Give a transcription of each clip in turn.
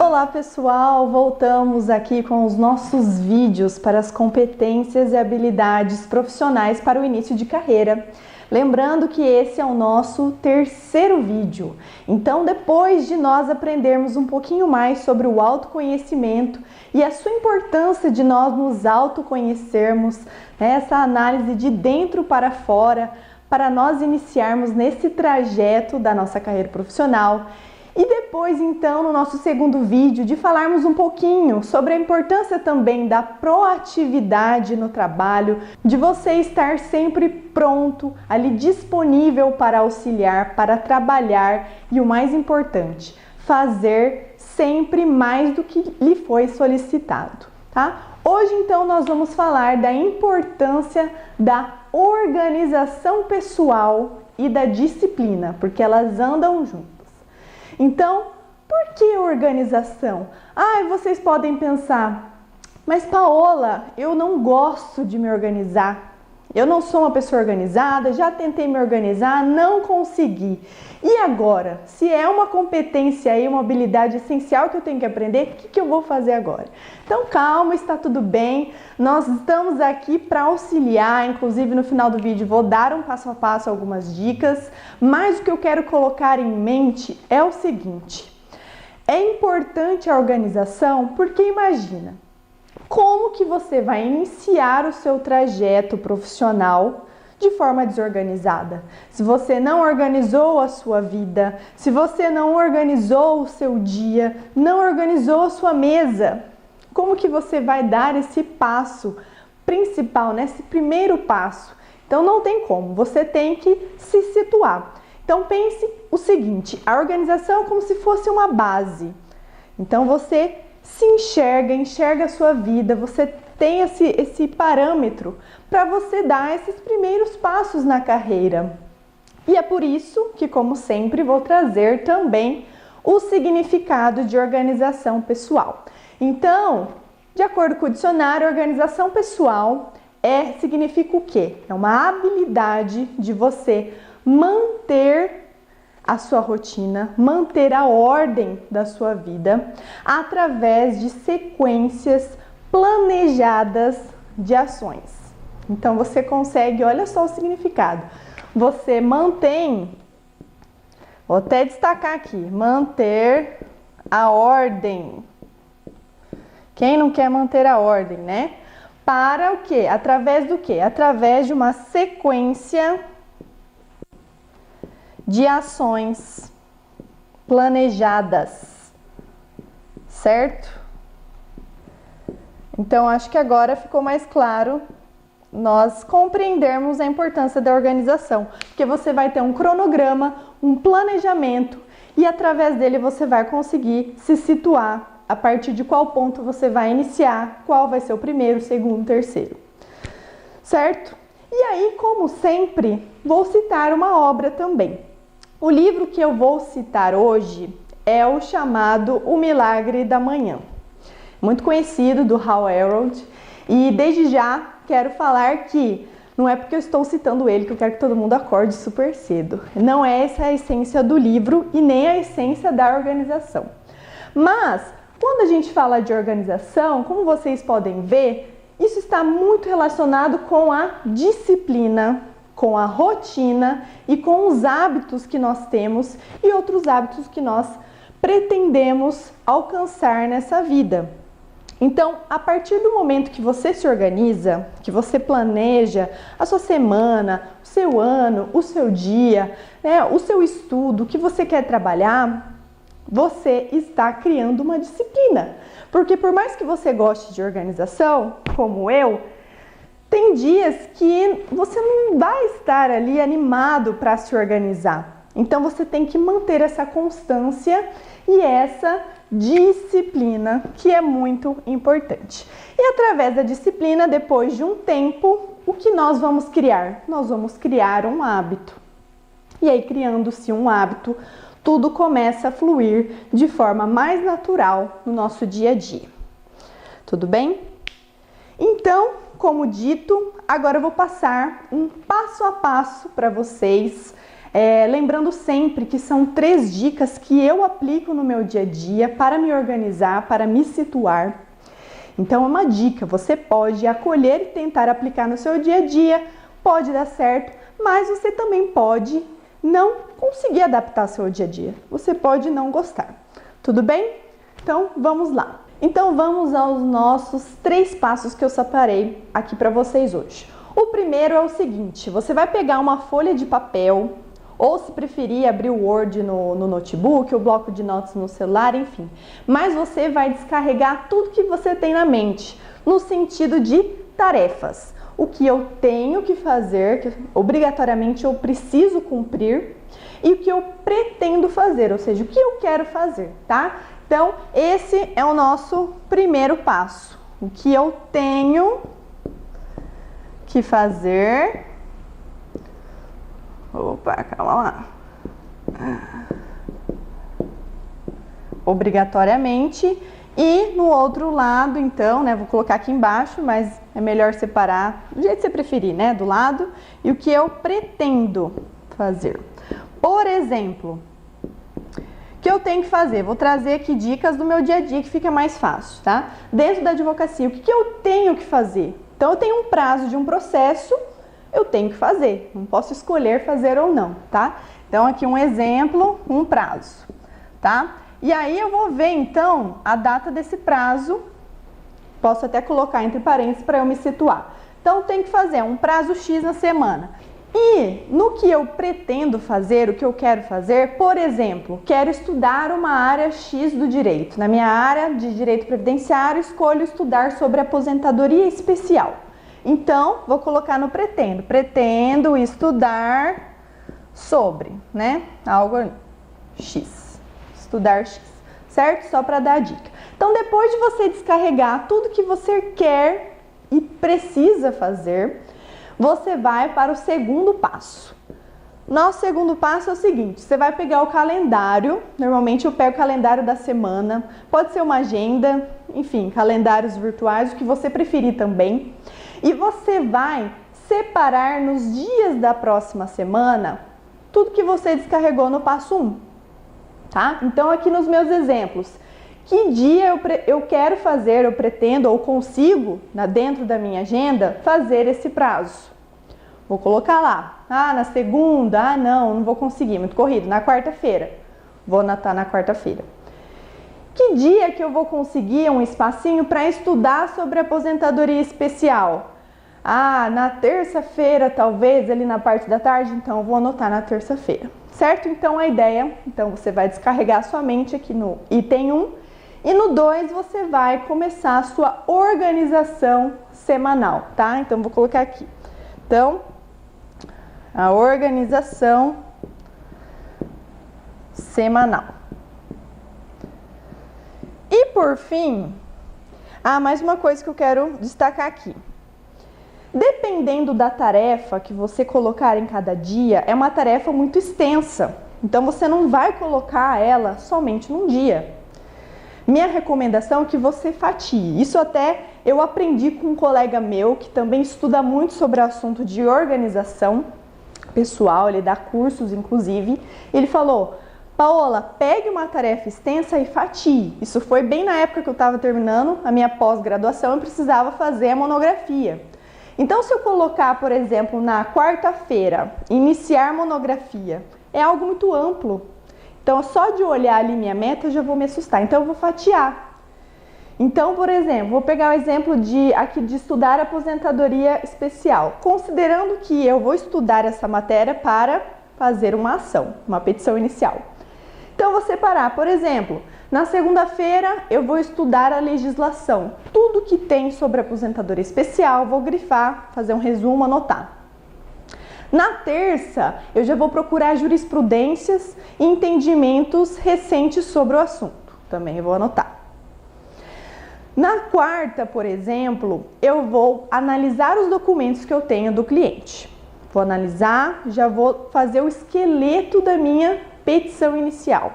Olá pessoal, voltamos aqui com os nossos vídeos para as competências e habilidades profissionais para o início de carreira. Lembrando que esse é o nosso terceiro vídeo. Então, depois de nós aprendermos um pouquinho mais sobre o autoconhecimento e a sua importância de nós nos autoconhecermos, essa análise de dentro para fora, para nós iniciarmos nesse trajeto da nossa carreira profissional. E depois, então, no nosso segundo vídeo, de falarmos um pouquinho sobre a importância também da proatividade no trabalho, de você estar sempre pronto, ali disponível para auxiliar, para trabalhar e o mais importante, fazer sempre mais do que lhe foi solicitado, tá? Hoje, então, nós vamos falar da importância da organização pessoal e da disciplina, porque elas andam juntas. Então, por que organização? Vocês podem pensar, mas Paola, eu não gosto de me organizar. Eu não sou uma pessoa organizada, já tentei me organizar, não consegui. E agora? Se é uma competência e uma habilidade essencial que eu tenho que aprender, o que eu vou fazer agora? Então calma, está tudo bem. Nós estamos aqui para auxiliar, inclusive no final do vídeo vou dar um passo a passo, algumas dicas. Mas o que eu quero colocar em mente é o seguinte. É importante a organização porque imagina, como que você vai iniciar o seu trajeto profissional de forma desorganizada? Se você não organizou a sua vida, se você não organizou o seu dia, não organizou a sua mesa, como que você vai dar esse passo principal, né? Esse primeiro passo? Então não tem como, você tem que se situar. Então pense o seguinte, a organização é como se fosse uma base. Então você se enxerga a sua vida, você tem esse parâmetro para você dar esses primeiros passos na carreira. E é por isso que, como sempre, vou trazer também o significado de organização pessoal. Então, de acordo com o dicionário, organização pessoal significa o quê? É uma habilidade de você manter a sua rotina, manter a ordem da sua vida através de sequências planejadas de ações. Então você consegue, olha só o significado, você mantém, vou até destacar aqui, manter a ordem. Quem não quer manter a ordem, né? Para o quê? Através do quê? Através de uma sequência de ações planejadas, certo? Então, acho que agora ficou mais claro nós compreendermos a importância da organização, porque você vai ter um cronograma, um planejamento e através dele você vai conseguir se situar a partir de qual ponto você vai iniciar, qual vai ser o primeiro, segundo, terceiro, certo? E aí, como sempre, vou citar uma obra também. O livro que eu vou citar hoje é o chamado O Milagre da Manhã, muito conhecido, do Hal Elrod, e desde já quero falar que não é porque eu estou citando ele que eu quero que todo mundo acorde super cedo. Não é essa a essência do livro e nem a essência da organização. Mas, quando a gente fala de organização, como vocês podem ver, isso está muito relacionado com a disciplina, com a rotina e com os hábitos que nós temos e outros hábitos que nós pretendemos alcançar nessa vida. Então, a partir do momento que você se organiza, que você planeja a sua semana, o seu ano, o seu dia, o seu estudo, o que você quer trabalhar, você está criando uma disciplina. Porque por mais que você goste de organização, como eu, tem dias que você não vai estar ali animado para se organizar. Então você tem que manter essa constância e essa disciplina, que é muito importante. E através da disciplina, depois de um tempo, o que nós vamos criar? Nós vamos criar um hábito. E aí, criando-se um hábito, tudo começa a fluir de forma mais natural no nosso dia a dia. Tudo bem? Então, como dito, agora eu vou passar um passo a passo para vocês Lembrando sempre que são 3 dicas que eu aplico no meu dia a dia para me organizar, para me situar. Então, é uma dica, você pode acolher e tentar aplicar no seu dia a dia, pode dar certo, mas você também pode não conseguir adaptar ao seu dia a dia. Você pode não gostar. Tudo bem? Então, vamos lá. Então, vamos aos nossos 3 passos que eu separei aqui para vocês hoje. O primeiro é o seguinte, você vai pegar uma folha de papel, ou se preferir abrir o Word no notebook, o bloco de notas no celular, enfim. Mas você vai descarregar tudo que você tem na mente, no sentido de tarefas. O que eu tenho que fazer, que obrigatoriamente eu preciso cumprir, e o que eu pretendo fazer, ou seja, o que eu quero fazer, tá? Então, esse é o nosso primeiro passo. O que eu tenho que fazer. Opa, calma lá. Obrigatoriamente. E no outro lado, então, né, vou colocar aqui embaixo, mas é melhor separar do jeito que você preferir, né, do lado. E o que eu pretendo fazer. Por exemplo, o que eu tenho que fazer? Vou trazer aqui dicas do meu dia a dia que fica mais fácil, tá? Dentro da advocacia, o que eu tenho que fazer? Então, eu tenho um prazo de um processo, eu tenho que fazer. Não posso escolher fazer ou não, tá? Então, aqui um exemplo, um prazo, tá? E aí, eu vou ver, então, a data desse prazo. Posso até colocar entre parênteses para eu me situar. Então, tem que fazer um prazo X na semana. E no que eu pretendo fazer, o que eu quero fazer, por exemplo, quero estudar uma área X do direito. Na minha área de direito previdenciário, escolho estudar sobre aposentadoria especial. Então, vou colocar no pretendo. Pretendo estudar sobre, né? Algo X. Estudar X, certo? Só para dar a dica. Então, depois de você descarregar tudo que você quer e precisa fazer, você vai para o segundo passo. Nosso segundo passo é o seguinte, você vai pegar o calendário, normalmente eu pego o calendário da semana, pode ser uma agenda, enfim, calendários virtuais, o que você preferir também. E você vai separar nos dias da próxima semana tudo que você descarregou no passo 1, tá? Então aqui nos meus exemplos, que dia eu quero fazer, eu pretendo ou consigo, dentro da minha agenda, fazer esse prazo. Vou colocar lá, na segunda, não vou conseguir, muito corrido, na quarta-feira. Vou anotar na quarta-feira. Que dia que eu vou conseguir um espacinho para estudar sobre aposentadoria especial? Na terça-feira, talvez, ali na parte da tarde, então eu vou anotar na terça-feira. Certo? Então a ideia, você vai descarregar a sua mente aqui no item 1 e no 2 você vai começar a sua organização semanal, tá? Então vou colocar aqui. Então, a organização semanal. E por fim, mais uma coisa que eu quero destacar aqui. Dependendo da tarefa que você colocar em cada dia, é uma tarefa muito extensa. Então você não vai colocar ela somente num dia. Minha recomendação é que você fatie. Isso até eu aprendi com um colega meu que também estuda muito sobre o assunto de organização pessoal, ele dá cursos inclusive. Ele falou: Paola, pegue uma tarefa extensa e fatie. Isso foi bem na época que eu estava terminando a minha pós-graduação, eu precisava fazer a monografia. Então, se eu colocar, por exemplo, na quarta-feira, iniciar monografia, é algo muito amplo. Então, só de olhar ali minha meta, eu já vou me assustar. Então, eu vou fatiar. Então, por exemplo, vou pegar o exemplo aqui de estudar aposentadoria especial. Considerando que eu vou estudar essa matéria para fazer uma ação, uma petição inicial. Então, eu vou separar, por exemplo, na segunda-feira eu vou estudar a legislação. Tudo que tem sobre aposentadoria especial, vou grifar, fazer um resumo, anotar. Na terça, eu já vou procurar jurisprudências e entendimentos recentes sobre o assunto. Também vou anotar. Na quarta, por exemplo, eu vou analisar os documentos que eu tenho do cliente. Vou analisar, já vou fazer o esqueleto da minha petição inicial.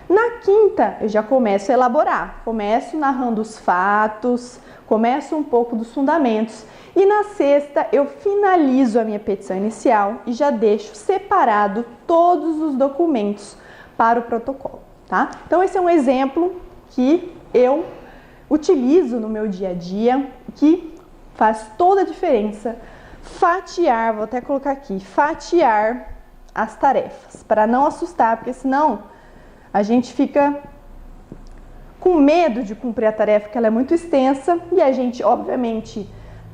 Na quinta, eu já começo a elaborar. Começo narrando os fatos, começo um pouco dos fundamentos e na sexta eu finalizo a minha petição inicial e já deixo separado todos os documentos para o protocolo, tá? Então esse é um exemplo que eu utilizo no meu dia a dia, que faz toda a diferença. Fatiar, vou até colocar aqui, fatiar as tarefas, para não assustar, porque senão a gente fica com medo de cumprir a tarefa, porque ela é muito extensa e a gente, obviamente,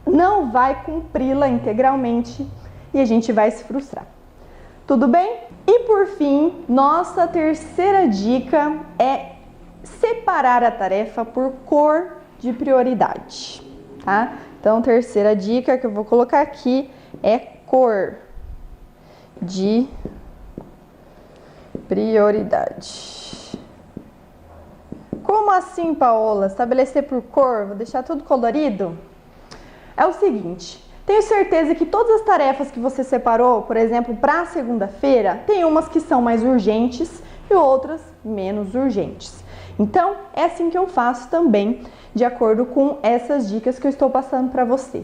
não vai cumpri-la integralmente e a gente vai se frustrar. Tudo bem? E por fim, nossa terceira dica é separar a tarefa por cor de prioridade, tá? Então, terceira dica que eu vou colocar aqui é cor de prioridade. Como assim, Paola? Estabelecer por cor? Vou deixar tudo colorido? É o seguinte, tenho certeza que todas as tarefas que você separou, por exemplo, para segunda-feira, tem umas que são mais urgentes e outras menos urgentes. Então, é assim que eu faço também, de acordo com essas dicas que eu estou passando para você.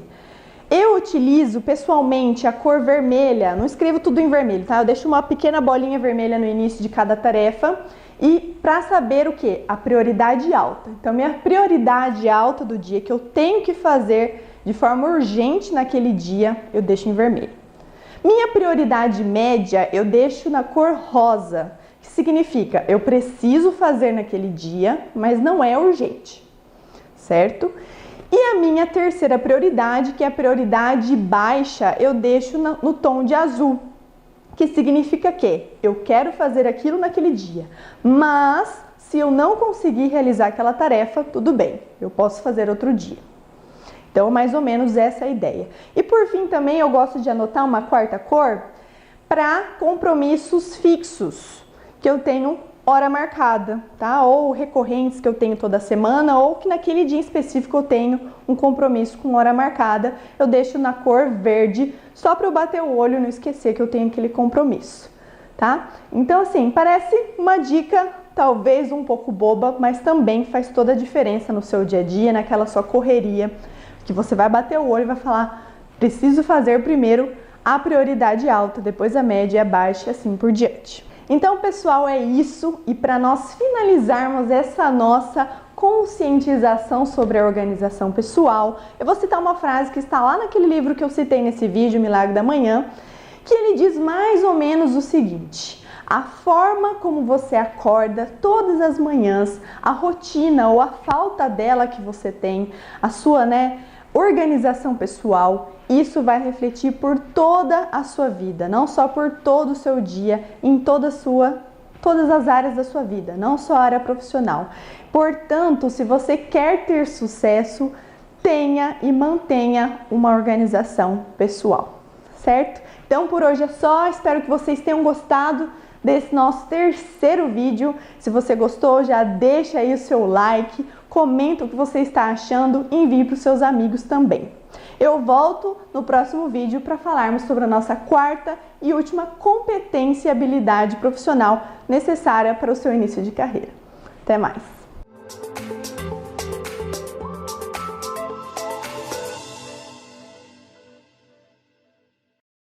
Eu utilizo pessoalmente a cor vermelha, não escrevo tudo em vermelho, tá? Eu deixo uma pequena bolinha vermelha no início de cada tarefa e para saber o que? A prioridade alta. Então, minha prioridade alta do dia que eu tenho que fazer de forma urgente naquele dia, eu deixo em vermelho. Minha prioridade média, eu deixo na cor rosa, que significa eu preciso fazer naquele dia, mas não é urgente, certo? E a minha terceira prioridade, que é a prioridade baixa, eu deixo no tom de azul, que significa que eu quero fazer aquilo naquele dia, mas se eu não conseguir realizar aquela tarefa, tudo bem, eu posso fazer outro dia. Então, mais ou menos essa é a ideia. E por fim também eu gosto de anotar uma quarta cor para compromissos fixos, que eu tenho hora marcada, tá? Ou recorrentes que eu tenho toda semana, ou que naquele dia específico eu tenho um compromisso com hora marcada, eu deixo na cor verde, só para eu bater o olho e não esquecer que eu tenho aquele compromisso, tá? Então, assim, parece uma dica talvez um pouco boba, mas também faz toda a diferença no seu dia a dia, naquela sua correria, que você vai bater o olho e vai falar, preciso fazer primeiro a prioridade alta, depois a média e a baixa e assim por diante. Então, pessoal, é isso. E para nós finalizarmos essa nossa conscientização sobre a organização pessoal, eu vou citar uma frase que está lá naquele livro que eu citei nesse vídeo, Milagre da Manhã, que ele diz mais ou menos o seguinte: a forma como você acorda todas as manhãs, a rotina ou a falta dela que você tem, a sua, organização pessoal, isso vai refletir por toda a sua vida, não só por todo o seu dia, em todas as áreas da sua vida, não só a área profissional. Portanto, se você quer ter sucesso, tenha e mantenha uma organização pessoal, certo? Então, por hoje é só, espero que vocês tenham gostado desse nosso terceiro vídeo. Se você gostou, já deixa aí o seu like, comenta o que você está achando e envie para os seus amigos também. Eu volto no próximo vídeo para falarmos sobre a nossa quarta e última competência e habilidade profissional necessária para o seu início de carreira. Até mais!